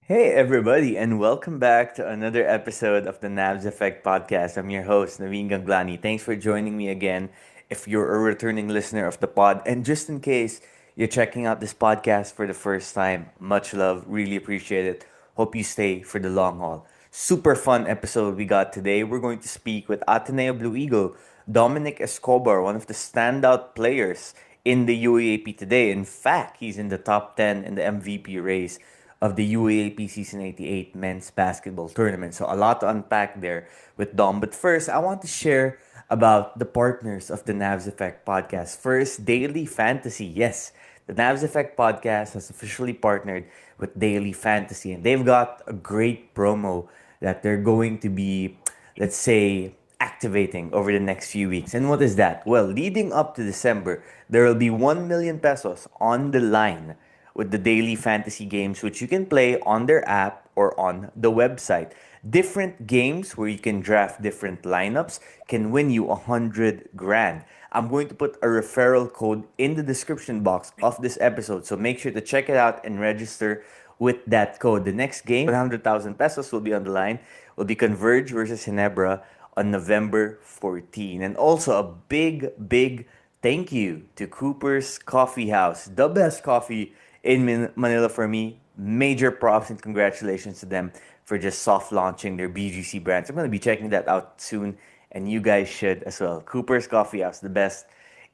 Hey, everybody, and welcome back to another episode of the Navs Effect podcast. I'm your host, Naveen Ganglani. Thanks for joining me again. If you're a returning listener of the pod, and just in case you're checking out this podcast for the first time, much love, really appreciate it. Hope you stay for the long haul. Super fun episode we got today. We're going to speak with Ateneo Blue Eagle, Dominic Escobar, one of the standout players in the UAAP today. In fact, he's in the top 10 in the MVP race of the UAAP Season 88 men's basketball tournament. So a lot to unpack there with Dom. But first, I want to share about the partners of the Navs Effect podcast. First, Daily Fantasy. Yes, the Navs Effect podcast has officially partnered with Daily Fantasy, and they've got a great promo that they're going to be, let's say, activating over the next few weeks. And what is that? Well, leading up to December, there will be 1 million pesos on the line with the daily fantasy games, which you can play on their app or on the website. Different games where you can draft different lineups can win you 100 grand. I'm going to put a referral code in the description box of this episode, so make sure to check it out and register with that code. The next game, 100,000 pesos will be on the line, will be Converge versus Ginebra on November 14. And also a big thank you to Cooper's Coffee House, the best coffee in Manila for me. Major props and congratulations to them for just soft launching their BGC brands. I'm going to be checking that out soon, and you guys should as well. Cooper's Coffee House, the best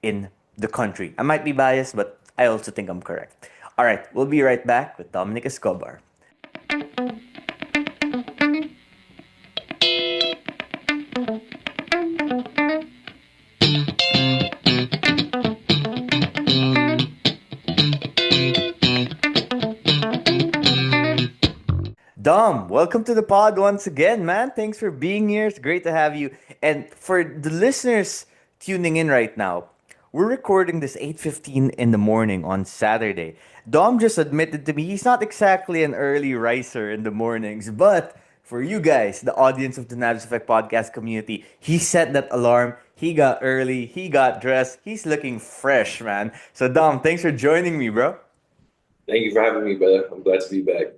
in the country. I might be biased, but I also think I'm correct. All right, we'll be right back with Dominic Escobar. Dom, welcome to the pod once again, man. Thanks for being here. It's great to have you. And for the listeners tuning in right now, we're recording this 8:15 in the morning on Saturday. Dom just admitted to me he's not exactly an early riser in the mornings, but for you guys, the audience of the Nabs Effect podcast community, he set that alarm. He got early, he got dressed, he's looking fresh, man. So Dom, thanks for joining me, bro. Thank you for having me, brother. I'm glad to be back.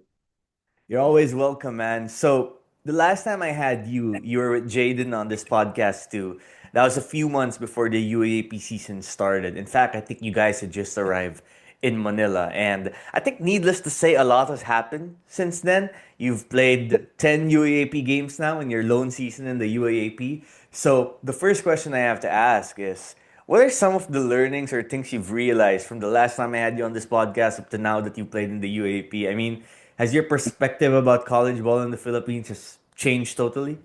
You're always welcome, man. So the last time I had you, you were with Jaden on this podcast too. That was a few months before the UAAP season started. In fact, I think you guys had just arrived in Manila. And I think needless to say, a lot has happened since then. You've played 10 UAAP games now in your lone season in the UAAP. So the first question I have to ask is, what are some of the learnings or things you've realized from the last time I had you on this podcast up to now that you played in the UAP? I mean, has your perspective about college ball in the Philippines just changed totally?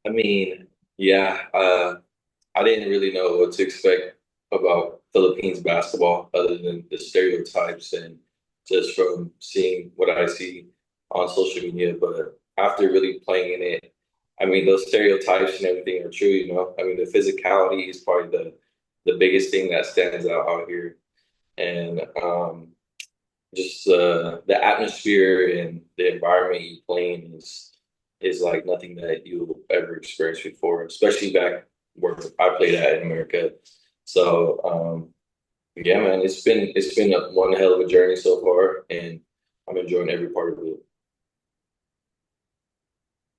I mean, yeah, I didn't really know what to expect about Philippines basketball other than the stereotypes and just from seeing what I see on social media. But after really playing in it, I mean, those stereotypes and everything are true, you know. I mean, the physicality is probably the biggest thing that stands out here. And just the atmosphere and the environment you play in is like nothing that you'll ever experience before, especially back where I played at in America. So yeah, man, it's been one hell of a journey so far, and I'm enjoying every part of it.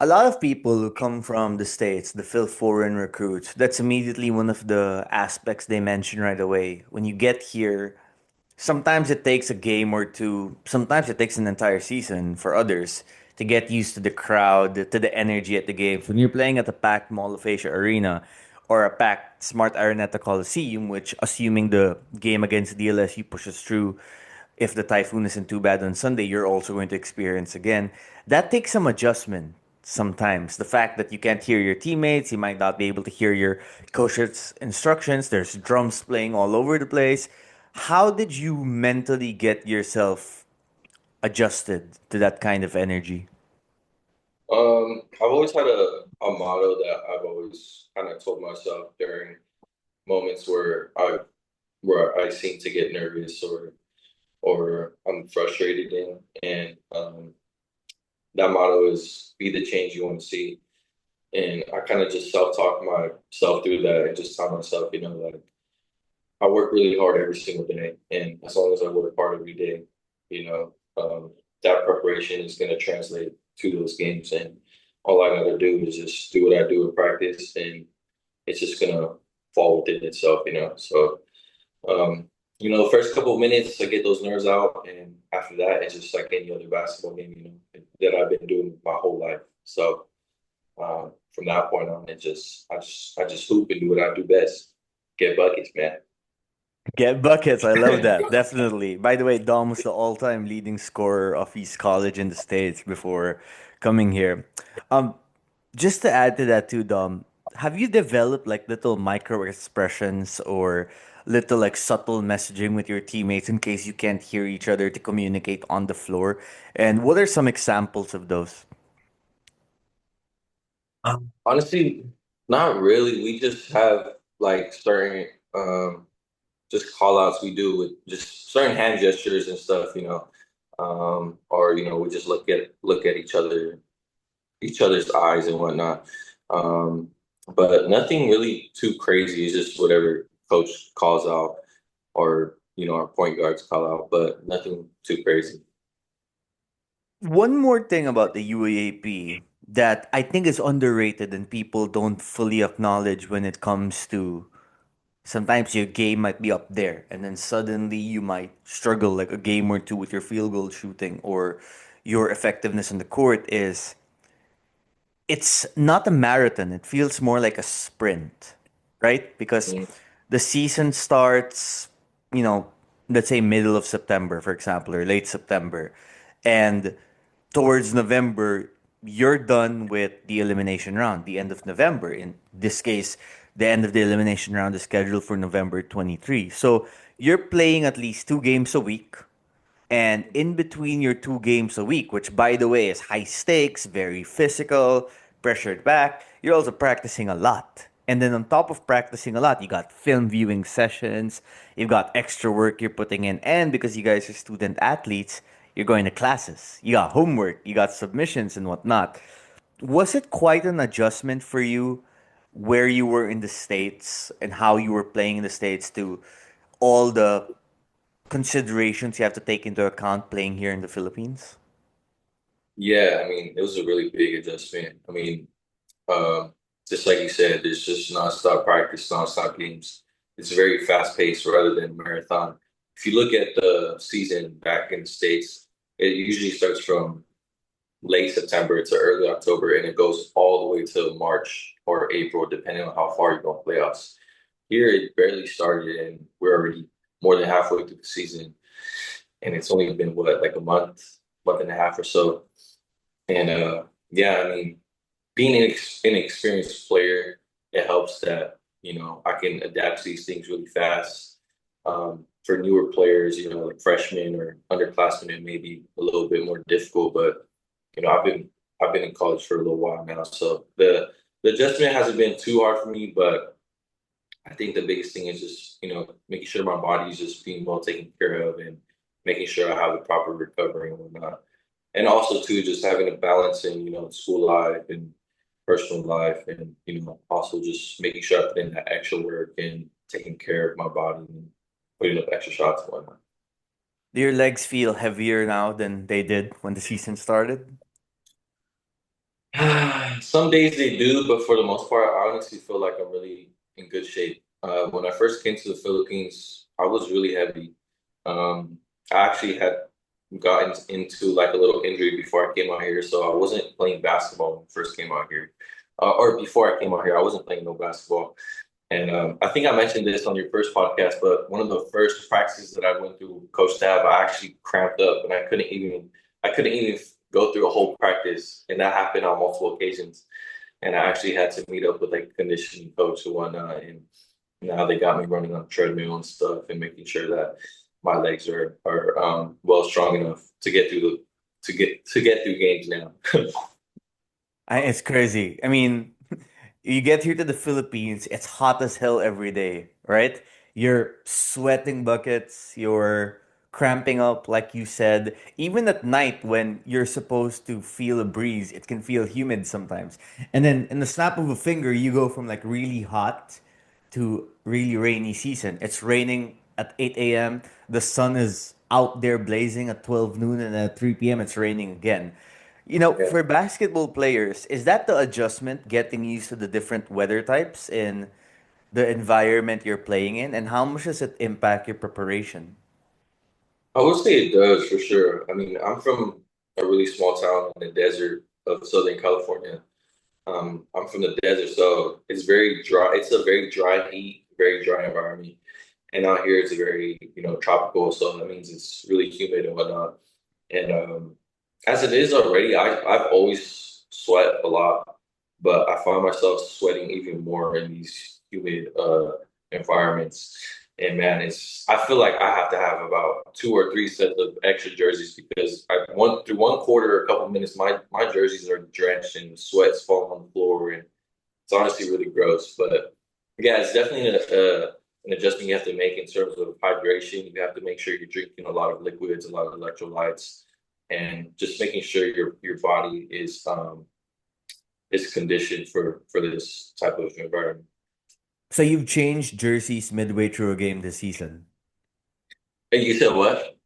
A lot of people who come from the States, the Phil foreign recruits, that's immediately one of the aspects they mention right away. When you get here, sometimes it takes a game or two, sometimes it takes an entire season for others to get used to the crowd, to the energy at the games. When you're playing at the packed Mall of Asia Arena or a packed Smart Araneta Coliseum, which, assuming the game against DLSU pushes through, if the typhoon isn't too bad on Sunday, you're also going to experience again. That takes some adjustment sometimes. The fact that you can't hear your teammates, you might not be able to hear your coach's instructions, there's drums playing all over the place. How did you mentally get yourself adjusted to that kind of energy? I've always had a motto that I've always kind of told myself during moments where I seem to get nervous or I'm frustrated in, and that motto is be the change you want to see. And I kind of just self-talk myself through that and just tell myself, you know, like I work really hard every single day. And as long as I work hard every day, you know, that preparation is going to translate to those games. And all I got to do is just do what I do in practice, and it's just going to fall within itself, you know. So, um, the first couple of minutes, I get those nerves out, and after that, it's just like any other basketball game, that I've been doing my whole life. So, from that point on, I just hoop and do what I do best, get buckets, man. Get buckets. I love that. Definitely. By the way, Dom was the all-time leading scorer of his college in the States before coming here. Um, just to add to that too, Dom, have you developed like little micro expressions or little like subtle messaging with your teammates in case you can't hear each other to communicate on the floor? And what are some examples of those? Honestly, not really. We just have like certain just call outs we do with just certain hand gestures and stuff, or we just look at each other's eyes and whatnot. Um, but nothing really too crazy. It's just whatever coach calls out, or our point guards call out, but nothing too crazy. One more thing about the UAAP that I think is underrated and people don't fully acknowledge when it comes to sometimes your game might be up there and then suddenly you might struggle like a game or two with your field goal shooting or your effectiveness on the court is it's not a marathon. It feels more like a sprint, right? Because Mm. the season starts, you know, let's say middle of September, for example, or late September. And towards November, you're done with the elimination round, the end of November. In this case, the end of the elimination round is scheduled for November 23. So you're playing at least 2 games a week and in between your 2 games a week, which by the way is high stakes, very physical, pressured back, you're also practicing a lot. And then on top of practicing a lot, you got film viewing sessions, you've got extra work you're putting in, and because you guys are student athletes, you're going to classes, you got homework, you got submissions and whatnot. Was it quite an adjustment for you where you were in the States and how you were playing in the States to all the considerations you have to take into account playing here in the Philippines? Yeah, I mean, it was a really big adjustment. I mean, Um, just like you said, there's just nonstop practice, nonstop games. It's very fast paced rather than marathon. If you look at the season back in the States, it usually starts from late September to early October, and it goes all the way to March or April, depending on how far you go in playoffs. Here, it barely started, and we're already more than halfway through the season, and it's only been what, like a month and a half or so. And yeah, I mean, being an inexperienced player, it helps that, I can adapt to these things really fast. For newer players, like freshmen or underclassmen, it may be a little bit more difficult, but I've been in college for a little while now, so the adjustment hasn't been too hard for me, but I think the biggest thing is just, making sure my body is just being well taken care of and making sure I have the proper recovery and whatnot. And also too, just having a balance in, school life and personal life, and also just making sure I put in that extra work and taking care of my body and putting up extra shots and whatnot. Do your legs feel heavier now than they did when the season started? Some days they do, but for the most part, I honestly feel like I'm really in good shape. When I first came to the Philippines, I was really heavy. I actually had gotten into like a little injury before I came out here, so I wasn't playing basketball when I first came out here. Or before I came out here, I wasn't playing no basketball. And I think I mentioned this on your first podcast, but one of the first practices that I went through, Coach Tab, I actually cramped up and I couldn't even go through a whole practice, and that happened on multiple occasions. And I actually had to meet up with like a conditioning coach and whatnot, and now they got me running on the treadmill and stuff, and making sure that my legs are well strong enough to get through to get through games now. It's crazy. I mean, you get here to the Philippines, it's hot as hell every day, right? You're sweating buckets, you're cramping up, like you said. Even at night, when you're supposed to feel a breeze, it can feel humid sometimes. And then, in the snap of a finger, you go from like really hot to really rainy season. It's raining at 8 a.m., the sun is out there blazing at 12 noon and at 3 p.m. it's raining again. Yeah. For basketball players, is that the adjustment getting used to the different weather types in the environment you're playing in? And how much does it impact your preparation? I would say it does for sure. I mean, I'm from a really small town in the desert of Southern California. I'm from the desert, so it's very dry. It's a very dry heat, very dry environment. And out here it's very, tropical, so that means it's really humid and whatnot. And as it is already, I've always sweat a lot, but I find myself sweating even more in these humid environments. And man, it's I feel like I have to have about two or three sets of extra jerseys because through one quarter, a couple minutes, my jerseys are drenched and sweat's falling on the floor, and it's honestly really gross. But yeah, it's definitely an adjustment you have to make in terms of hydration. You have to make sure you're drinking a lot of liquids, a lot of electrolytes, and just making sure your body is conditioned for this type of environment. So you've changed jerseys midway through a game this season. And you said what?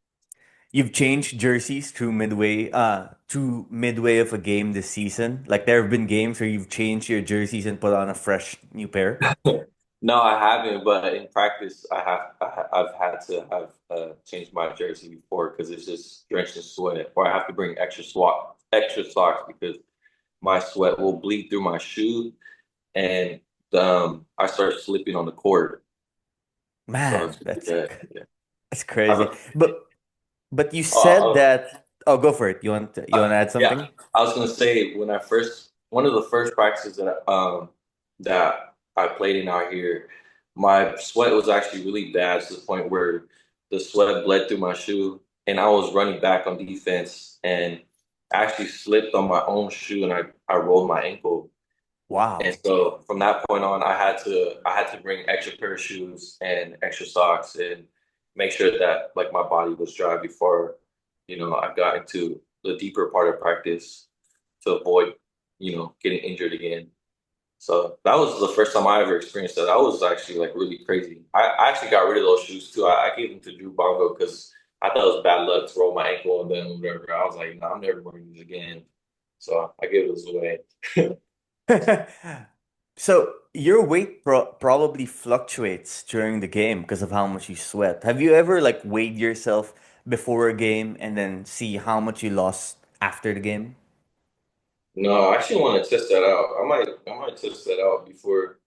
You've changed jerseys through midway of a game this season. Like there have been games where you've changed your jerseys and put on a fresh new pair. No, I haven't, but in practice, I've had to have changed my jersey before because it's just drenched in sweat, or I have to bring extra socks because my sweat will bleed through my shoe, and I start slipping on the court. So Man, it's really bad. Yeah. that's I've, crazy. But you said oh, that. Oh, go for it. You want to add yeah, something? I was gonna say one of the first practices that I played in out here, my sweat was actually really bad to the point where the sweat bled through my shoe, and I was running back on defense and actually slipped on my own shoe, and I rolled my ankle. And Wow. so from that point on, I had to bring extra pair of shoes and extra socks and make sure that like my body was dry before, I got into the deeper part of practice to avoid, getting injured again. So that was the first time I ever experienced that. That was actually like really crazy. I actually got rid of those shoes too. I gave them to Drew Bongo because I thought it was bad luck to roll my ankle and then whatever. I was like, no, I'm never wearing these again. So I gave those away. So your weight probably fluctuates during the game because of how much you sweat. Have you ever like weighed yourself before a game and then see how much you lost after the game? No, I actually want to test that out. I might test that out before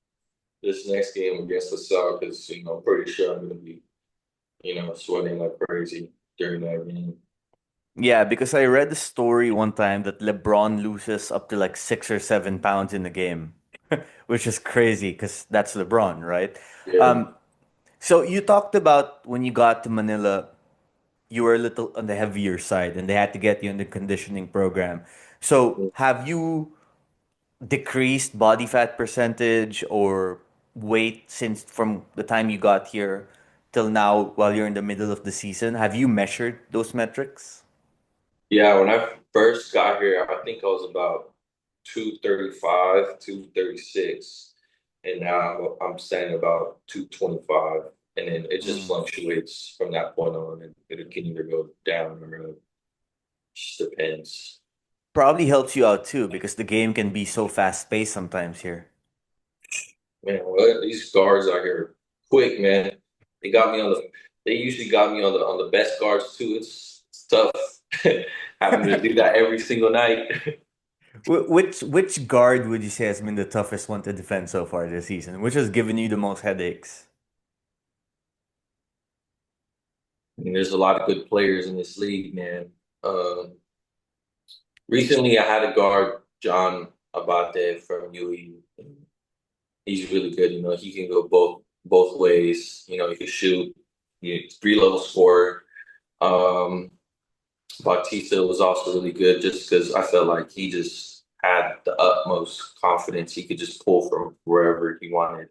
this next game against LaSalle because I'm pretty sure I'm gonna be sweating like crazy during that game. Yeah, because I read the story one time that LeBron loses up to like 6 or 7 pounds in a game, which is crazy because that's LeBron, right? Yeah, Um, so you talked about when you got to Manila, you were a little on the heavier side and they had to get you in the conditioning program. So have you decreased body fat percentage or weight since from the time you got here till now while you're in the middle of the season? Have you measured those metrics? yeah. When I first got here, I think I was about 235, 236, and now I'm standing about 225, and then it just Mm. fluctuates from that point on, and it can either go down or up. Just depends. Probably helps you out too because the game can be so fast paced sometimes here. Man, what these guards out here quick, man. They got me on the. They usually got me on the best guards too. It's tough having to do that every single night. Which guard would you say has been the toughest one to defend so far this season? Which has given you the most headaches? I mean, there's a lot of good players in this league, man. Um, Recently, I had a guard, John Abate from UE. He's really good. He can go both ways. He can shoot. He's three-level scorer. Um, Bautista was also really good just because I felt like he just had the utmost confidence. He could just pull from wherever he wanted.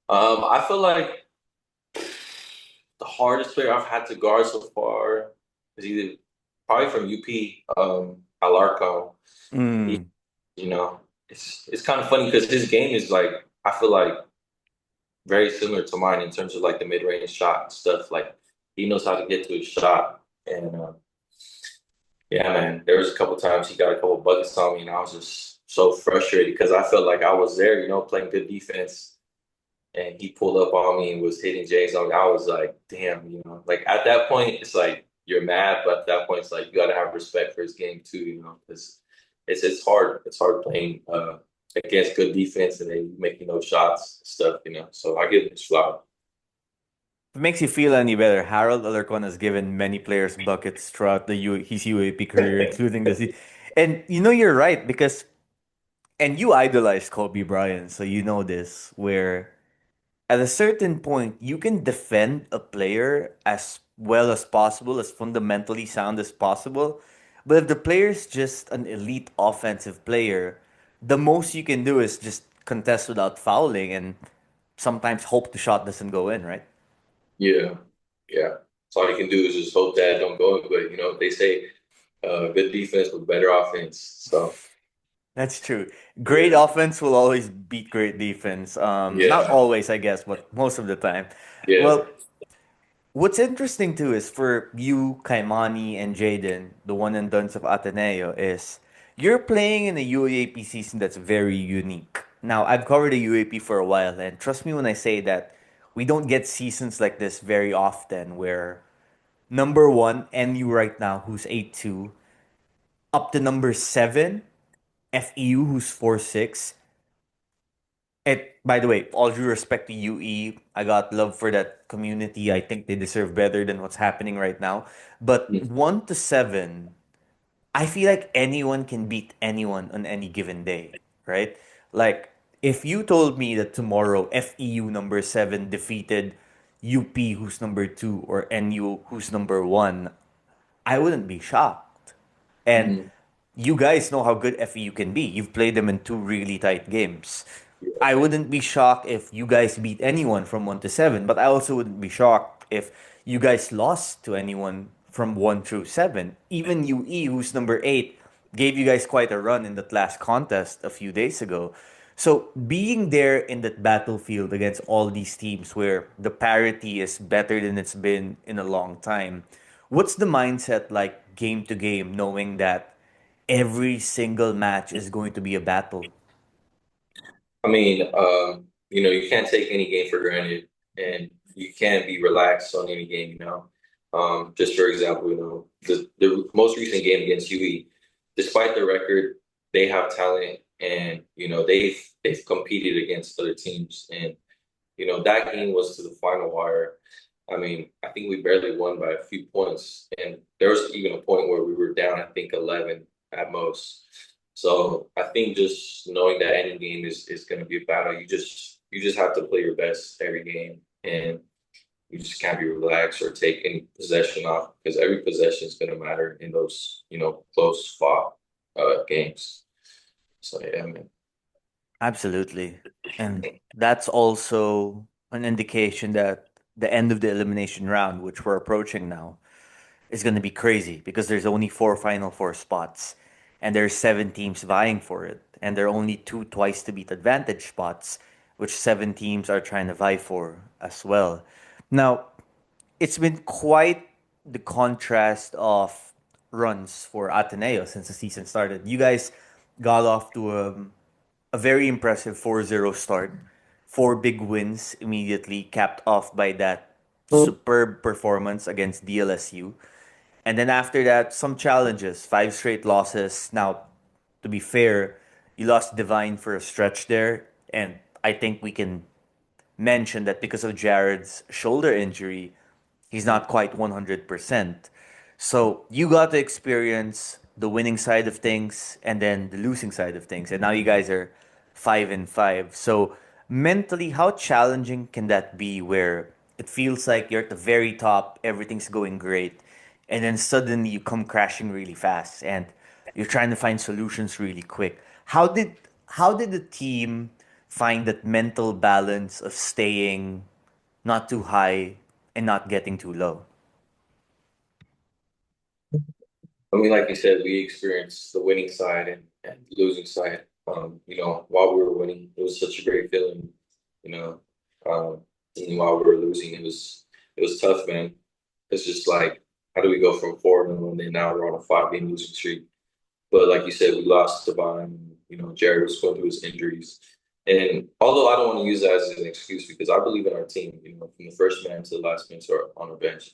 I feel like the hardest player I've had to guard so far is either probably from UP, Alarcon. He, Mm. it's kind of funny because his game is like I feel like very similar to mine in terms of like the mid-range shot and stuff. Like he knows how to get to his shot. And yeah, man, there was a couple times he got a couple buckets on me, and I was just so frustrated because I felt like I was there, playing good defense, and he pulled up on me and was hitting Jays on me. I was like, damn, like at that point, it's like you're mad, but at that point, it's like you got to have respect for his game too, because it's hard. It's hard playing against good defense and then making those shots and stuff. So I give him his flowers. If it makes you feel any better, Harold Alarcon has given many players buckets throughout his UAP career, including and you're right because and you idolize Kobe Bryant, so you know this where at a certain point you can defend a player as well as possible, as fundamentally sound as possible, but if the player is just an elite offensive player, the most you can do is just contest without fouling and sometimes hope the shot doesn't go in, right? Yeah, yeah. So all you can do is just hope that don't go. But they say good defense with better offense. So That's true. Great yeah, offense will always beat great defense. Not yeah, always, I guess, but most of the time. yeah. Well, what's interesting too is for you, Kaimani, and Jaden, the one and duns of Ateneo, is you're playing in a UAP season that's very unique. Now, I've covered the UAP for a while, and trust me when I say that we don't get seasons like this very often where number one, NU right now, who's 8-2, up to number seven, FEU, who's 4-6. By the way, all due respect to UE, I got love for that community. I think they deserve better than what's happening right now. But Mm, 1-7, I feel like anyone can beat anyone on any given day, right? Like, if you told me that tomorrow FEU number seven defeated UP, who's number two, or NU, who's number one, I wouldn't be shocked. And mm, you guys know how good FEU can be. You've played them in two really tight games. yeah. I wouldn't be shocked if you guys beat anyone from 1-7, but I also wouldn't be shocked if you guys lost to anyone from 1-7. Even UE, who's number 8, gave you guys quite a run in that last contest a few days ago. So being there in that battlefield against all these teams where the parity is better than it's been in a long time, what's the mindset like game to game, knowing that every single match is going to be a battle? I mean, you can't take any game for granted, and you can't be relaxed on any game. Just for example, the most recent game against UE, despite the record, they have talent, and they've competed against other teams, and that game was to the final wire. I mean, I think we barely won by a few points, and there was even a point where we were down, I think, 11 at most. So I think just knowing that any game is going to be a battle, you just have to play your best every game, and you just can't be relaxed or take any possession off because every possession is going to matter in those close fought games. So yeah, man. Absolutely. And that's also an indication that the end of the elimination round, which we're approaching now, is going to be crazy because there's only four Final Four spots and there's seven teams vying for it. And there are only two twice to beat advantage spots, which seven teams are trying to vie for as well. Now, it's been quite the contrast of runs for Ateneo since the season started. You guys got off to a very impressive 4-0 start. Four big wins immediately, capped off by that superb performance against DLSU. And then after that, some challenges, five straight losses. Now, to be fair, you lost Divine for a stretch there. And I think we can mention that because of Jared's shoulder injury, he's not quite 100%. So you got to experience the winning side of things and then the losing side of things. And now you guys are 5-5. So mentally, how challenging can that be where it feels like you're at the very top, everything's going great, and then suddenly you come crashing really fast and you're trying to find solutions really quick. How did the team find that mental balance of staying not too high and not getting too low? I mean, like you said, we experienced the winning side and losing side. While we were winning, it was such a great feeling. You know, and while we were losing, it was tough, man. It's just like, how do we go from 4-0 and then now we're on a 5-game losing streak? But like you said, we lost Devon. Jared was going through his injuries. And although I don't want to use that as an excuse because I believe in our team, from the first man to the last man to on our bench.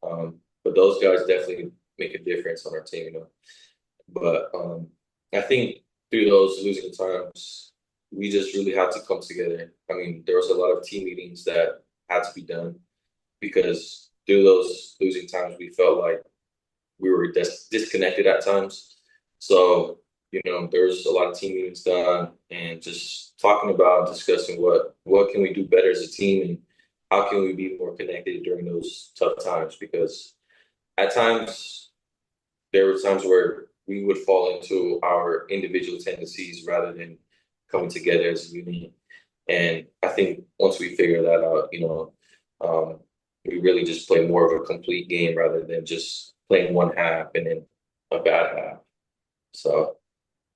But those guys definitely make a difference on our team. But I think through those losing times, we just really had to come together. I mean, there was a lot of team meetings that had to be done because through those losing times, we felt like we were disconnected at times. So, there's a lot of team meetings done and just talking about discussing what can we do better as a team and how can we be more connected during those tough times because at times there were times where we would fall into our individual tendencies rather than coming together as a unit. And I think once we figure that out, um, we really just play more of a complete game rather than just playing one half and then a bad half. So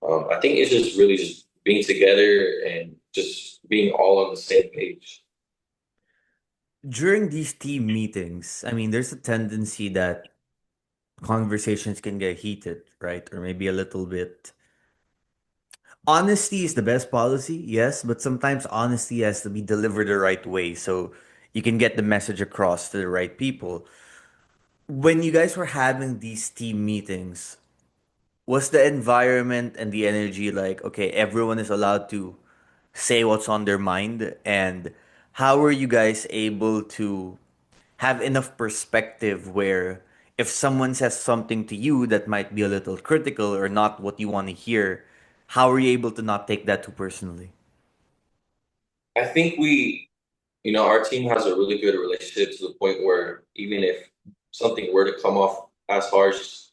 I think it's just really just being together and just being all on the same page. During these team meetings, I mean, there's a tendency that conversations can get heated, right? Or maybe a little bit. Honesty is the best policy, yes, but sometimes honesty has to be delivered the right way so you can get the message across to the right people. When you guys were having these team meetings, was the environment and the energy like, okay, everyone is allowed to say what's on their mind? And how were you guys able to have enough perspective where if someone says something to you that might be a little critical or not what you want to hear, how are you able to not take that too personally? I think our team has a really good relationship to the point where even if something were to come off as harsh,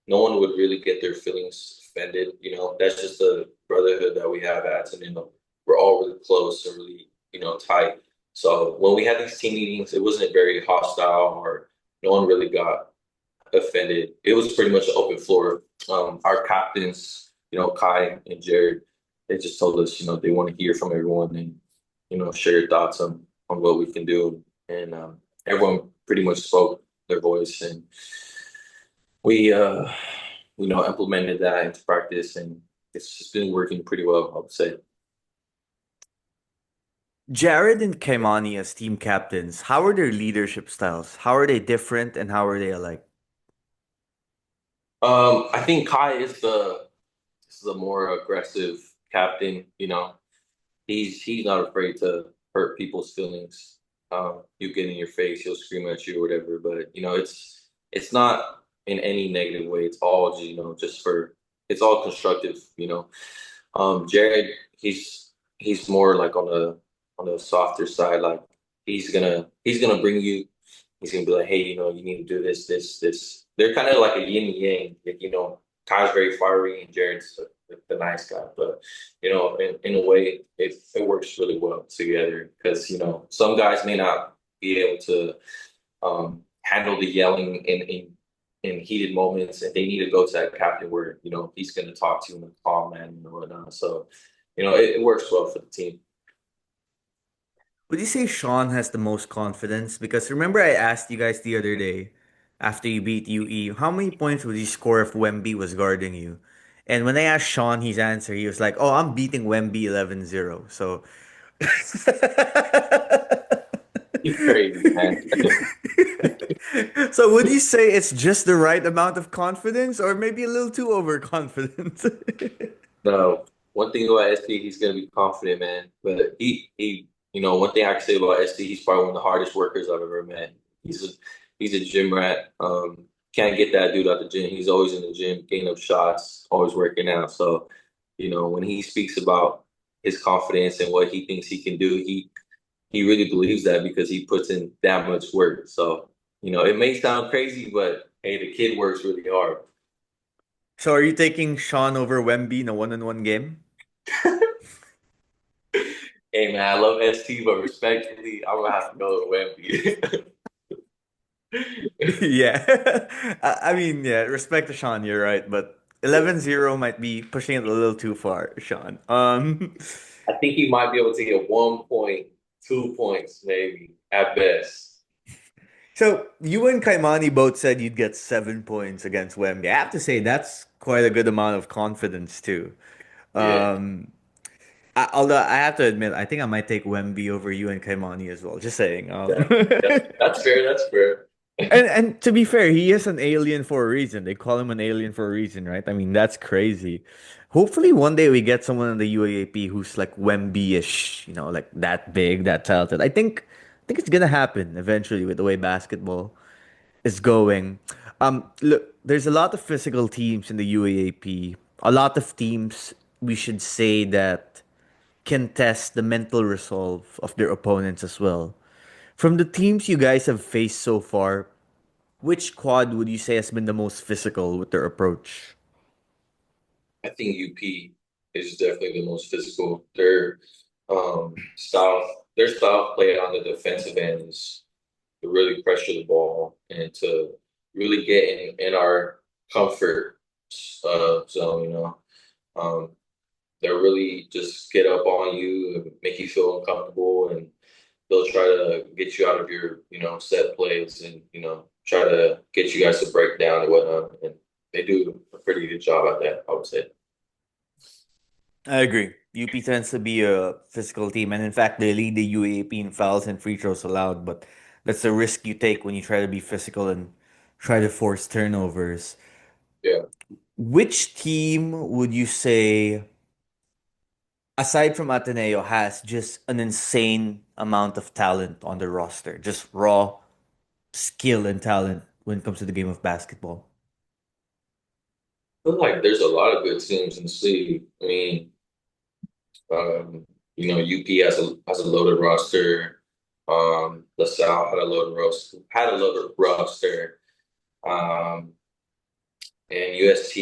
no one would really get their feelings offended. That's just the brotherhood that we have at Ateneo. We're all really close and really, tight. So when we had these team meetings, it wasn't very hostile or no one really got offended. It was pretty much an open floor. Our captains, Kai and Jared, they just told us, they want to hear from everyone and, share thoughts on what we can do. And everyone pretty much spoke their voice and we, implemented that into practice and it's just been working pretty well, I would say. Jared and Kaimani as team captains, how are their leadership styles? How are they different and how are they alike? I think Kai is the more aggressive captain, he's not afraid to hurt people's feelings. He'll get in your face, he'll scream at you or whatever. But it's not in any negative way. It's all just for it's all constructive. Jared, he's more like on the softer side. Like he's gonna bring you. He's gonna be like, hey, you need to do this, this, this. They're kind of like a yin and yang. Like, Kai's very fiery and Jared's the nice guy. But in a way, it works really well together because some guys may not be able to handle the yelling in heated moments, and they need to go to that captain where he's going to talk to him in a calm manner and whatnot. So it works well for the team. Would you say Sean has the most confidence? Because remember I asked you guys the other day after you beat UE, how many points would you score if Wemby was guarding you? And when I asked Sean his answer, he was like, "Oh, I'm beating Wemby 11-0." So He's crazy, man. So would you say it's just the right amount of confidence or maybe a little too overconfident? No, one thing about SD, he's gonna be confident, man. But one thing I can say about SD, he's probably one of the hardest workers I've ever met. He's a gym rat. Can't get that dude out the gym. He's always in the gym, getting up shots, always working out. So, when he speaks about his confidence and what he thinks he can do, he really believes that because he puts in that much work. So, it may sound crazy, but hey, the kid works really hard. So are you taking Sean over Wemby in a one-on-one game? Hey man, I love ST, but respectfully, I'm gonna have to go with Wemby. Yeah. I mean, yeah, respect to Sean, you're right, but 11-0 might be pushing it a little too far, Sean. I think he might be able to get 1 point, 2 points, maybe at best. So you and Kaimani both said you'd get 7 points against Wemby. I have to say that's quite a good amount of confidence too. Yeah, Um, although I have to admit, I think I might take Wemby over you and Kaimani as well. Just saying. yeah, yeah. That's fair. That's fair. And to be fair, he is an alien for a reason. They call him an alien for a reason, right? I mean, that's crazy. Hopefully, one day we get someone in the UAAP who's like Wemby-ish, like that big, that talented. I think it's gonna happen eventually with the way basketball is going. Look, there's a lot of physical teams in the UAAP. A lot of teams we should say that can test the mental resolve of their opponents as well. From the teams you guys have faced so far, which quad would you say has been the most physical with their approach? I think UP is definitely the most physical. Their style of play on the defensive end is to really pressure the ball and to really get in our comfort zone. Um, they'll really just get up on you and make you feel uncomfortable, and they'll try to get you out of your set plays and try to get you guys to break down and whatnot. And they do a pretty good job at that, I would say. I agree. UP tends to be a physical team, and in fact, they lead the UAP in fouls and free throws allowed. But that's the risk you take when you try to be physical and try to force turnovers. Yeah. Which team would you say, aside from Ateneo, has just an insane amount of talent on the roster? Just raw skill and talent when it comes to the game of basketball. I feel like there's a lot of good teams in the city. I mean, UP has a loaded roster. LaSalle had a loaded roster. Um, and UST,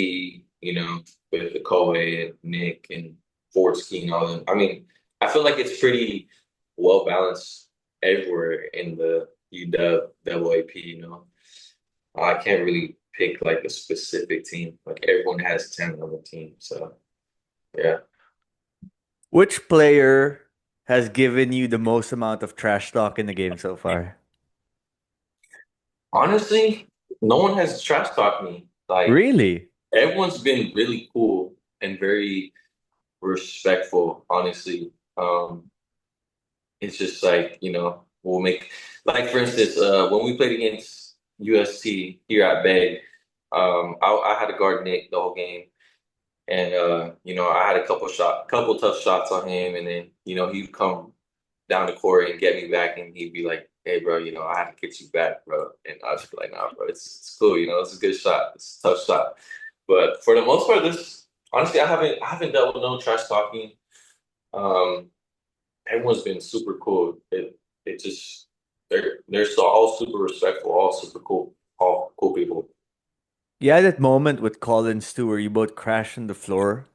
with the Kobe and Nick and Forsky and all them. I mean, I feel like it's pretty well balanced everywhere in the UAAP. I can't really pick like a specific team. Like everyone has talent on the team. So yeah. Which player has given you the most amount of trash talk in the game so far? Honestly, no one has trash talked me. Like Really? everyone's been really cool and very respectful, honestly. It's just like, we'll make like for instance, when we played against UST here at Bay, I had to guard Nick the whole game. And I had a couple tough shots on him, and then he'd come down the court and get me back, and he'd be like, "Hey, bro, I had to get you back, bro." And I was just like, "Nah, bro, it's cool, it's a good shot, it's a tough shot." But for the most part, this honestly, I haven't dealt with no trash talking. Um, Everyone's been super cool. It just they're so all super respectful, all super cool, all cool people. Yeah, that moment with Collins too, where you both crashed on the floor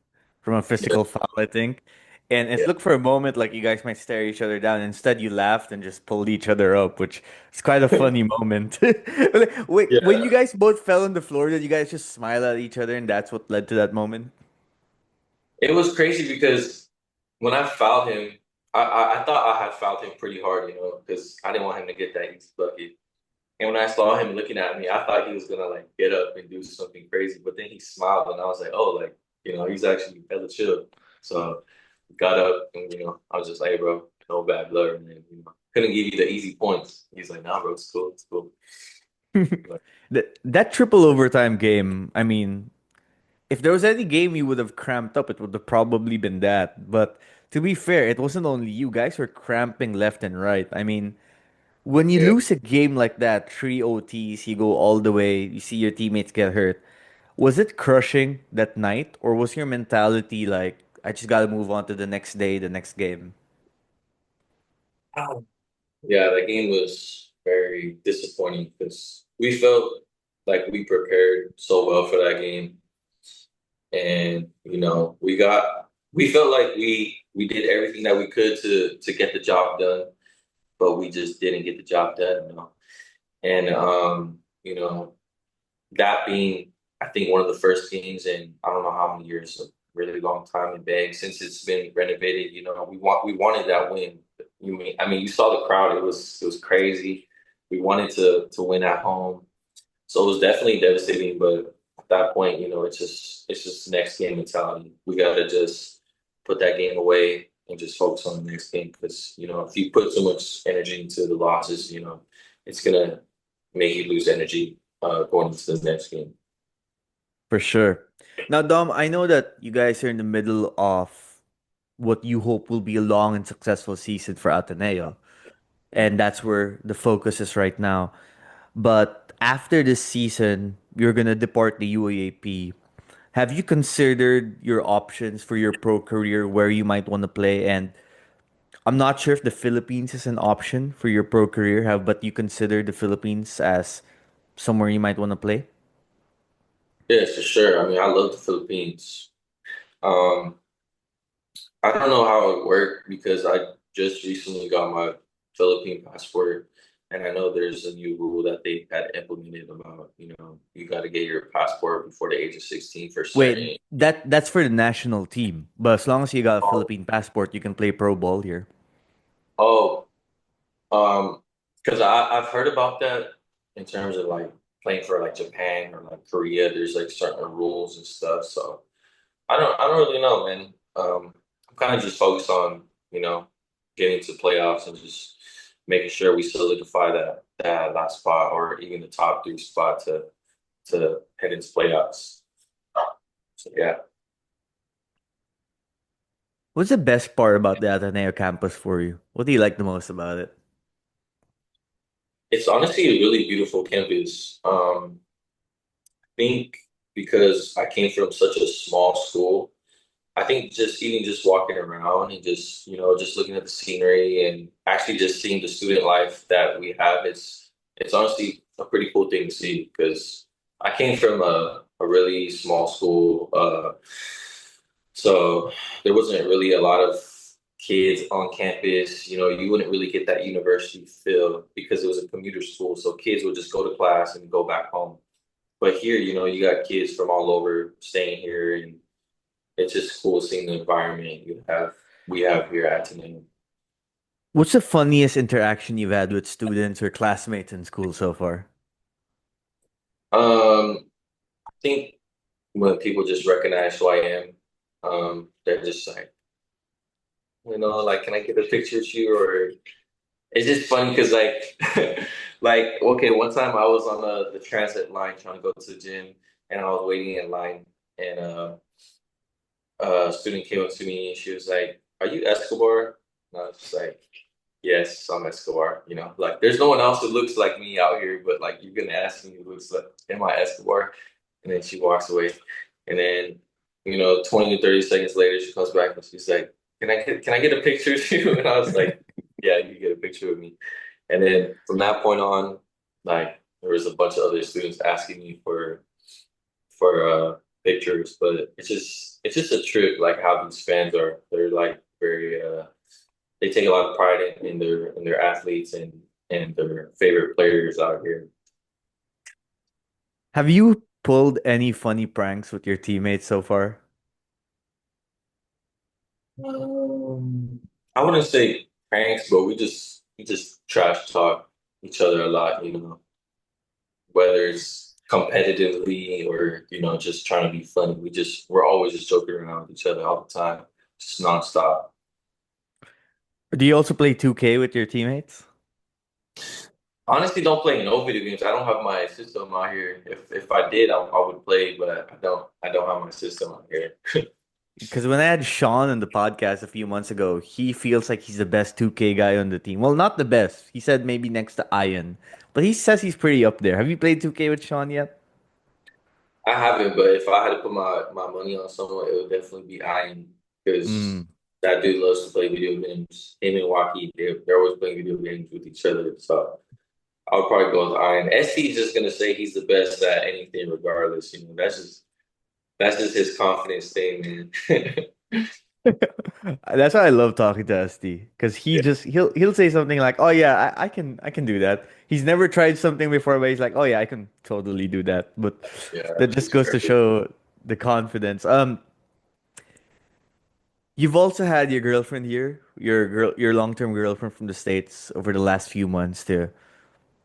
from a Yeah, physical foul, I think. And it yeah, looked for a moment like you guys might stare each other down. Instead, you laughed and just pulled each other up, which is quite a funny moment. Wait, when yeah. you guys both fell on the floor, did you guys just smile at each other and that's what led to that moment? It was crazy because when I fouled him, I thought I had fouled him pretty hard, because I didn't want him to get that easy bucket. And when I saw him looking at me, I thought he was gonna like get up and do something crazy. But then he smiled, and I was like, oh, like he's actually hella chill. So got up, and I was just like, hey, bro, no bad blood, and then couldn't give you the easy points. He's like, nah, bro, it's cool, it's cool. Like, That triple overtime game, I mean, if there was any game you would have cramped up, it would have probably been that. But to be fair, it wasn't only you guys were cramping left and right. I mean, when you yeah. lose a game like that, three OTs, you go all the way, you see your teammates get hurt. Was it crushing that night, or was your mentality like, I just gotta move on to the next day, the next game? Yeah, that game was very disappointing because we felt like we prepared so well for that game, and we felt like we did everything that we could to get the job done, but we just didn't get the job done. And that being, I think one of the first games in I don't know how many years, a really long time in Bag since it's been renovated. We wanted that win. I mean, you saw the crowd; it was crazy. we wanted to win at home. So it was definitely devastating, but at that point, it's just next game mentality. We gotta just put that game away and just focus on the next game because if you put so much energy into the losses, it's gonna make you lose energy going into the next game. For sure. Now, Dom, I know that you guys are in the middle of what you hope will be a long and successful season for Ateneo, and that's where the focus is right now. But after this season, you're gonna depart the UAAP. Have you considered your options for your pro career, where you might want to play? And I'm not sure if the Philippines is an option for your pro career, have but you consider the Philippines as somewhere you might want to play? Yeah, for sure. I mean, I love the Philippines. Um, I don't know how it worked because I just recently got my Philippine passport, and I know there's a new rule that they had implemented about, you got to get your passport before the age of 16 for Wait, certain. that's for the national team. But as long as you got a Oh, Philippine passport, you can play pro ball here. oh, because I've heard about that in terms of like playing for like Japan or like Korea. There's like certain rules and stuff. So I don't really know, man. I'm kind of just focused on, getting to playoffs and just making sure we solidify that last spot or even the top three spot to head into playoffs. So yeah, What's the best part about the Ateneo campus for you? What do you like the most about it? it's honestly a really beautiful campus. I think because I came from such a small school. I think just even just walking around and just just looking at the scenery and actually just seeing the student life that we have, it's honestly a pretty cool thing to see because I came from a really small school, so there wasn't really a lot of kids on campus. You wouldn't really get that university feel because it was a commuter school, so kids would just go to class and go back home. But here, you got kids from all over staying here and it's just cool seeing the environment we have here at Ateneo. What's the funniest interaction you've had with students or classmates in school so far? I think when people just recognize who I am, they're just like, like, can I get a picture with you? Or it's just funny because like, like, okay, one time I was on the transit line trying to go to the gym, and I was waiting in line, and a student came up to me and she was like, "Are you Escobar?" And I was just like, "Yes, I'm Escobar." Like there's no one else who looks like me out here, but like you're gonna ask me who looks like, am I Escobar? And then she walks away. And then, 20 to 30 seconds later, she comes back and she's like, can I get a picture of you? And I was like, yeah, you can get a picture of me. And then from that point on, like there was a bunch of other students asking me for pictures, but it's just a trip like how these fans are. They're like very they take a lot of pride in their athletes and their favorite players out here. Have you pulled any funny pranks with your teammates so far? I wouldn't say pranks, but we just trash talk each other a lot, whether it's competitively or just trying to be funny. We're always just joking around with each other all the time, just nonstop. Do you also play 2K with your teammates? Honestly, don't play no video games. I don't have my system out here. If I did, I would play, but I don't have my system out here. Because when I had Sean on the podcast a few months ago, he feels like he's the best 2K guy on the team. Well, not the best. He said maybe next to Ian, but he says he's pretty up there. Have you played 2K with Sean yet? I haven't, but if I had to put my money on someone, it would definitely be Ian because Mm. that dude loves to play video games. Him and Waki, they're always playing video games with each other. So I would probably go with Ian. SC is just gonna say he's the best at anything, regardless. That's just his confidence thing, man. That's why I love talking to SD because he Yeah, just he'll say something like, "Oh yeah, I can do that." He's never tried something before, but he's like, "Oh yeah, I can totally do that." But yeah, that just he's goes to very show the confidence. You've also had your girlfriend here, your long-term girlfriend from the States over the last few months to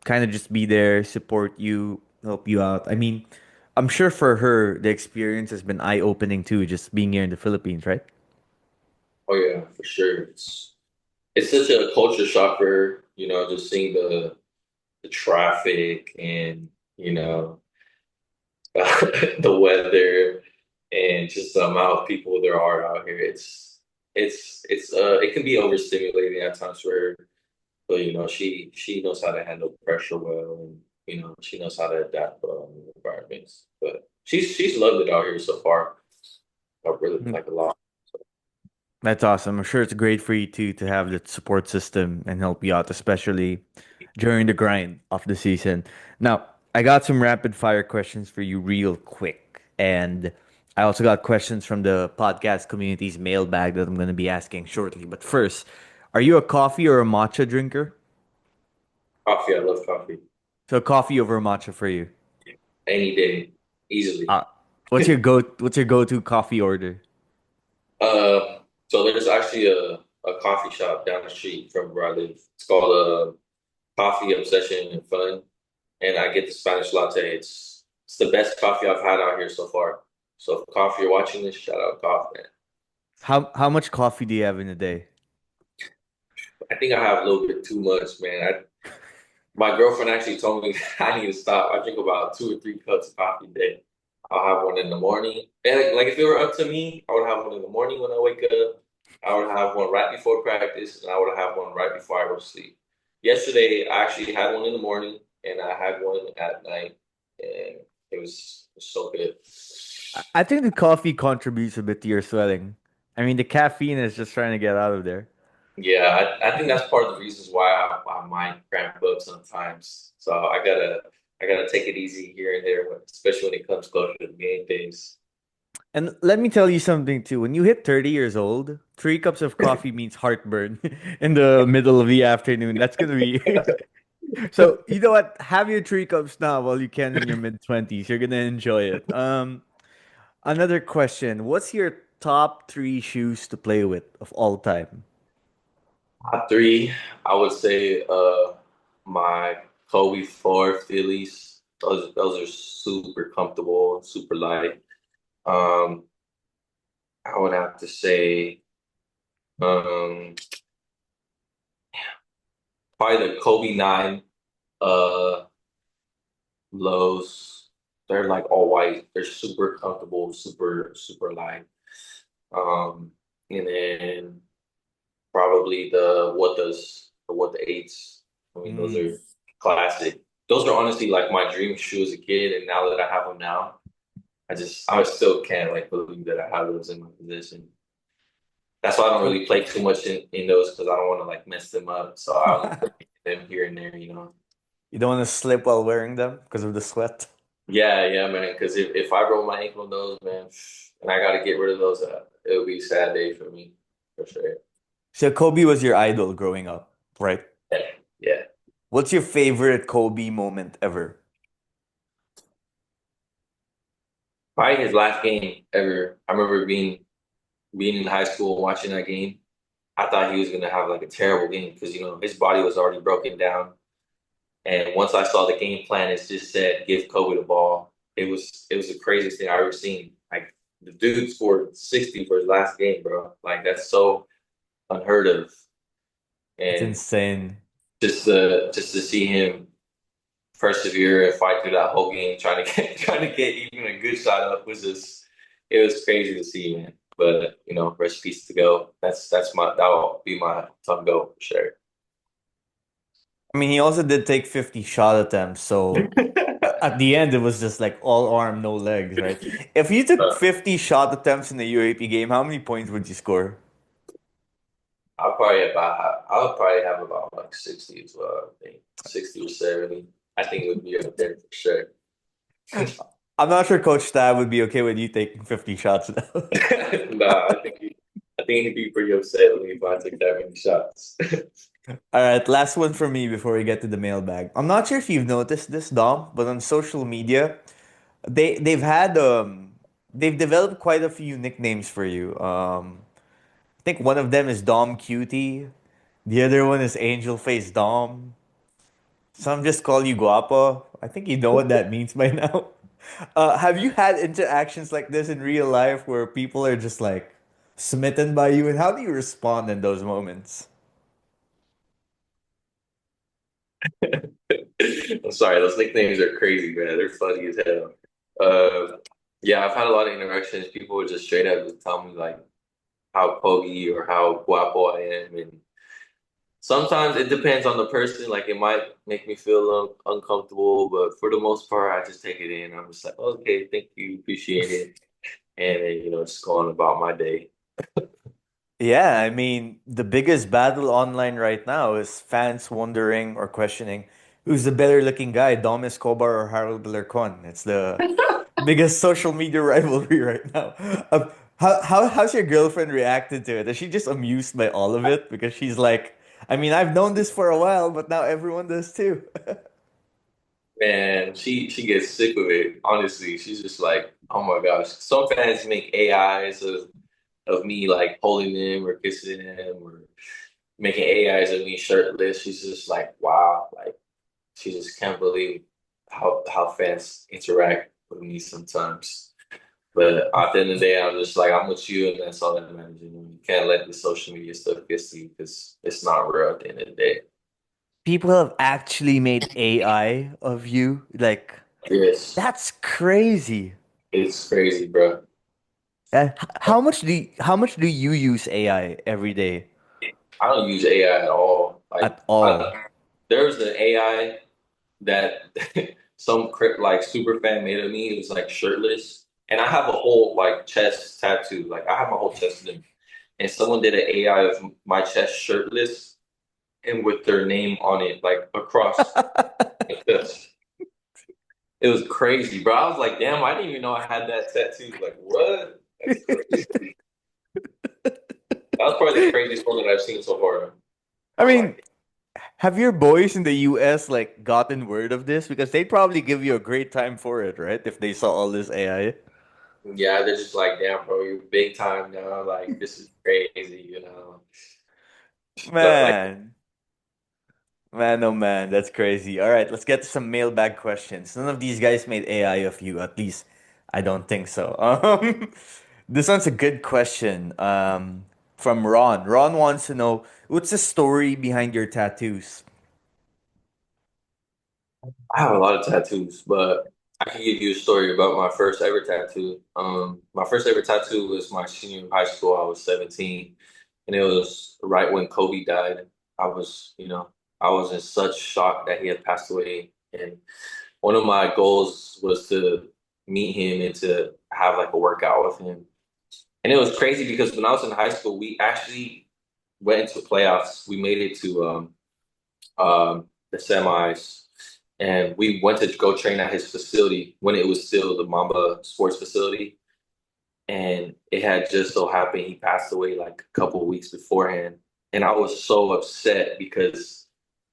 kind of just be there, support you, help you out. I mean, I'm sure for her, the experience has been eye-opening too, just being here in the Philippines, right? Oh yeah, for sure. It's such a culture shock for her, just seeing the traffic and the weather and just the amount of people there are out here. It can be overstimulating at times for her, but she knows how to handle pressure well, and she knows how to adapt well in environments. But she's loved it out here so far. I really like a lot. That's awesome. I'm sure it's great for you too to have that support system and help you out, especially during the grind of the season. Now, I got some rapid fire questions for you real quick. And I also got questions from the podcast community's mailbag that I'm going to be asking shortly. But first, are you a coffee or a matcha drinker? Coffee, I love coffee So coffee over matcha for you. any day, easily. Uh, what's your go-to coffee order? So there's actually a coffee shop down the street from where I live. It's called Coffee Obsession and Fun, and I get the Spanish latte. It's the best coffee I've had out here so far. So if coffee, you're watching this, shout out coffee, man. How much coffee do you have in a day? I think I have a little bit too much, man. My girlfriend actually told me I need to stop. I drink about 2 or 3 cups of coffee a day. I'll have one in the morning. And like if it were up to me, I would have one in the morning when I wake up. I would have one right before practice, and I would have one right before I go to sleep. Yesterday, I actually had one in the morning, and I had one at night, and it was so good. I think the coffee contributes a bit to your sweating. I mean, the caffeine is just trying to get out of there. Yeah, I think that's part of the reasons why I might cramp up sometimes. So I gotta take it easy here and there, especially when it comes closer to the game days. And let me tell you something too. When you hit 30 years old, 3 cups of coffee means heartburn in the middle of the afternoon. That's gonna be so. You know what? Have your 3 cups now while you can in your mid 20s. You're gonna enjoy it. Another question. What's your top three shoes to play with of all time? Top three, I would say my Kobe 4 Phillies. Those are super comfortable, super light. Um, I would have to say um probably the Kobe 9 uh lows. They're like all white. They're super comfortable, super, super light. Um, and then probably the what the eights. I mean, those Mm. are classic. Those are honestly like my dream shoe as a kid, and now that I have them now, I still can't like believe that I have those in my possession. That's why I don't So really play too much in those because I don't want to like mess them up. So I only play them here and there. you don't want to slip while wearing them because of the sweat. Yeah, yeah, man. Because if I roll my ankle in those, man, and I got to get rid of those, it'll be a sad day for me, for sure. So Kobe was your idol growing up, right? Yeah, yeah. What's your favorite Kobe moment ever? Probably his last game ever. I remember being in high school and watching that game. I thought he was gonna have like a terrible game because his body was already broken down. And once I saw the game plan, it just said give Kobe the ball. It was the craziest thing I ever seen. Like the dude scored 60 for his last game, bro. Like that's so unheard of. It's And insane. just to see him persevere and fight through that whole game, trying to get even a good shot up was just it was crazy to see, man. But rest in peace to go. That'll be my top goal for sure. I mean, he also did take 50 shot attempts, so at the end it was just like all arm, no legs, right? If you took Uh, 50 shot attempts in the UAP game, how many points would you score? I'll probably have about like 60 as well. I think 60 or 70. I think it would be up there for sure. I'm not sure Coach Stab would be okay with you taking 50 shots though. Nah, I think he'd be pretty upset with me if I took that many shots. All right, last one for me before we get to the mailbag. I'm not sure if you've noticed this, Dom, but on social media, they've developed quite a few nicknames for you. I think one of them is Dom Cutie. The other one is Angel Face Dom. Some just call you guapo. I think you know what that means by now. Have you had interactions like this in real life where people are just like smitten by you, and how do you respond in those moments? I'm sorry, those nicknames are crazy, man. They're funny as hell. Uh, yeah, I've had a lot of interactions. People would just straight up just tell me like how pogy or how guapo I am, and sometimes it depends on the person. Like it might make me feel uncomfortable, but for the most part, I just take it in. I'm just like, okay, thank you, appreciate it, and then, just go on about my day. Yeah, I mean, the biggest battle online right now is fans wondering or questioning who's the better looking guy, Dom Escobar or Harold Alarcon. It's the biggest social media rivalry right now. How's your girlfriend reacted to it? Is she just amused by all of it? Because she's like, I mean, I've known this for a while, but now everyone does too. Man, she gets sick of it. Honestly, she's just like, oh my gosh. Some fans make AIs of me like holding them or kissing them or making AIs of me shirtless. She's just like, wow, like she just can't believe how fans interact with me sometimes. But at the end of the day, I'm just like, I'm with you, and that's all that matters. You can't let the social media stuff get to you because it's not real at the end of the day. People have actually made AI of you. Like, Yes, that's crazy. it's crazy, bro. How much do you use AI every day I don't use AI at all. at all? There's an AI that some like super fan made of me. It was like shirtless, and I have a whole like chest tattoo. Like I have my whole chest in, and someone did an AI of my chest shirtless and with their name on it, like across like this. It was crazy, bro. I was like, damn, I didn't even know I had that tattoo. Like, what? That's crazy. That was probably the craziest one that I've seen so far. I I was mean, like, have your boys in the US like gotten word of this? Because they'd probably give you a great time for it, right? If they saw all this AI. yeah, they're just like, damn, bro, you're big time now. Like, this is crazy. Stuff like, Man, man, oh man, that's crazy. All right, let's get to some mailbag questions. None of these guys made AI of you, at least I don't think so. This one's a good question. From Ron. Ron wants to know what's the story behind your tattoos? I have a lot of tattoos, but I can give you a story about my first ever tattoo. My first ever tattoo was my senior in high school. I was 17, and it was right when Kobe died. I was, you know, I was in such shock that he had passed away. And one of my goals was to meet him and to have like a workout with him. And it was crazy because when I was in high school, we actually went into playoffs. We made it to the semis, and we went to go train at his facility when it was still the Mamba Sports Facility. And it had just so happened he passed away like a couple of weeks beforehand. And I was so upset because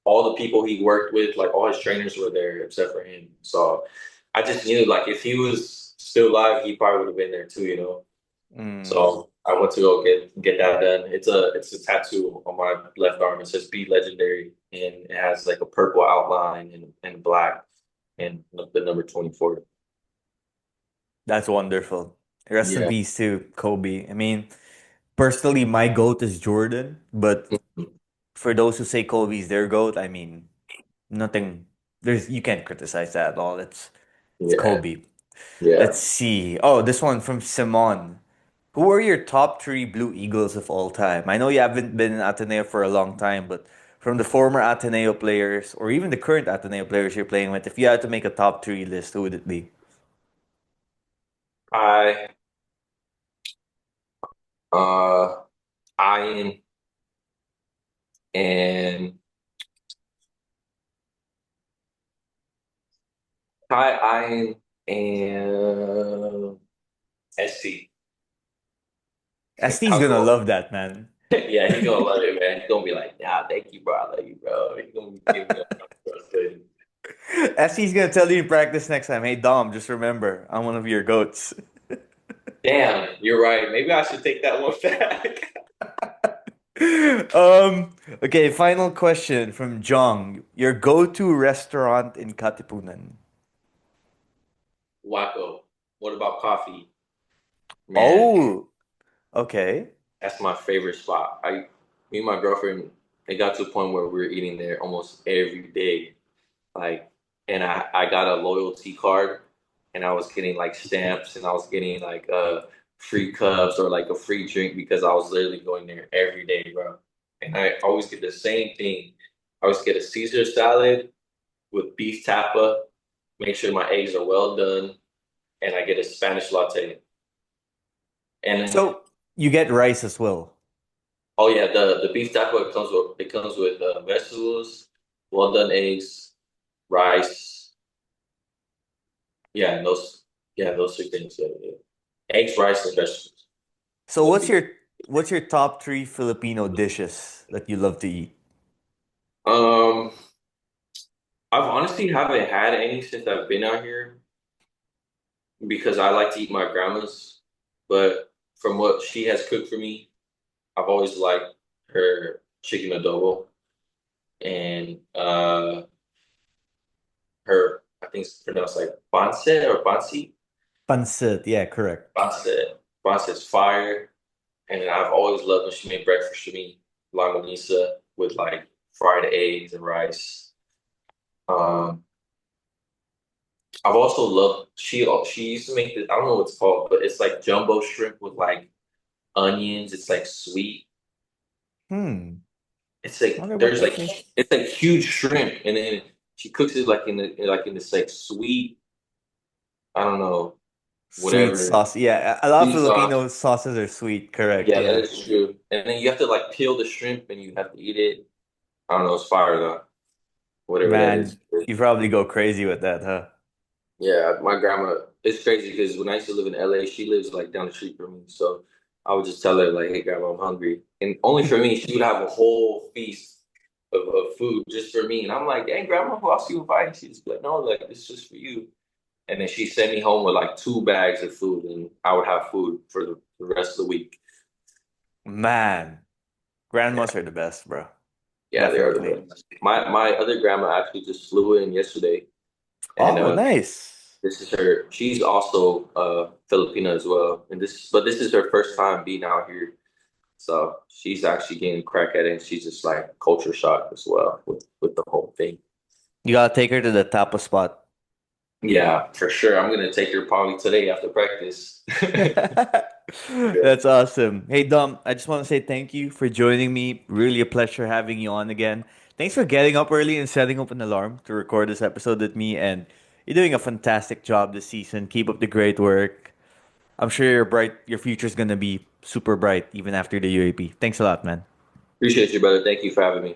all the people he worked with, like all his trainers were there except for him. So I just knew like if he was still alive, he probably would have been there too. Mm, So I went to go get that done. It's a tattoo on my left arm. It says "Be Legendary," and it has like a purple outline and black and the number 24. that's wonderful. Rest in Yeah. peace to Kobe. I mean, personally, my GOAT is Jordan, but for those who say Kobe's their GOAT, I mean, nothing. You can't criticize that at all. It's Yeah. Kobe. Let's Yeah. see. Oh, this one from Simon. Who are your top three Blue Eagles of all time? I know you haven't been in Ateneo for a long time, but from the former Ateneo players or even the current Ateneo players you're playing with, if you had to make a top three list, who would it be? I uh Iron and Iron and SC. ST's I'll gonna go. love that, man. Yeah, he's gonna love it, man. He's gonna be like, "Nah, thank you, bro. I love you, bro." He's gonna give me a ST's gonna tell you in practice next time, hey Dom, just remember, I'm one of your goats. Damn, you're right. Maybe I should take that one back. Okay, final question from Jong. Your go-to restaurant in Katipunan? Wacko. What about coffee? Man, Oh, okay. that's my favorite spot. Me and my girlfriend, it got to a point where we were eating there almost every day. Like, and I got a loyalty card, and I was getting like stamps, and I was getting like free cups or like a free drink because I was literally going there every day, bro. And I always get the same thing. I always get a Caesar salad with beef tapa. Make sure my eggs are well done, and I get a Spanish latte. And So you get rice as well. oh yeah, the beef tapa comes with vegetables, well done eggs, rice. Yeah, and those three things. Yeah, yeah. Eggs, rice, and vegetables. So With beef. what's your top three Filipino dishes that you love to eat? Um, I've honestly haven't had any since I've been out here because I like to eat my grandma's. But from what she has cooked for me, I've always liked her chicken adobo and her I think it's pronounced like bonse or bonsi. Pancit, yeah, correct. Bonse is fire. And I've always loved when she made breakfast for me, longanisa with like fried eggs and rice. Um, I've also loved she used to make this, I don't know what it's called, but it's like jumbo shrimp with like onions. It's like sweet. Hmm. It's like Wonder what there's that like is. it's like huge shrimp, and then she cooks it like in this like sweet, I don't know, Sweet whatever sauce. Yeah, a lot of sweet sauce. Filipino sauces are sweet, correct. Yeah, that Yeah. is true. And then you have to like peel the shrimp and you have to eat it. I don't know, it's fire though. Whatever that is. Man, you probably go crazy with that, huh? Yeah, my grandma, it's crazy because when I used to live in LA, she lives like down the street from me. So I would just tell her, like, hey, grandma, I'm hungry. And only for me, she would have a whole feast of food just for me. And I'm like, hey, grandma, who else you inviting? She's like, no, like, it's just for you. And then she sent me home with like 2 bags of food, and I would have food for the rest of the week. Man, Yeah, grandmas are the best, bro. yeah, they are the Definitely. best. My other grandma actually just flew in yesterday, and Oh, nice. this is her. She's also Filipina as well, and this is her first time being out here. So she's actually getting crack at it. And she's just like culture shock as well with the whole thing. You gotta take her to the tapas spot. Yeah, for sure. I'm gonna take her probably today after practice. Yeah. That's awesome. Hey, Dom, I just want to say thank you for joining me. Really a pleasure having you on again. Thanks for getting up early and setting up an alarm to record this episode with me. And you're doing a fantastic job this season. Keep up the great work. I'm sure your future's gonna be super bright even after the UAP. Thanks a lot, man. Appreciate you, brother. Thank you for having me.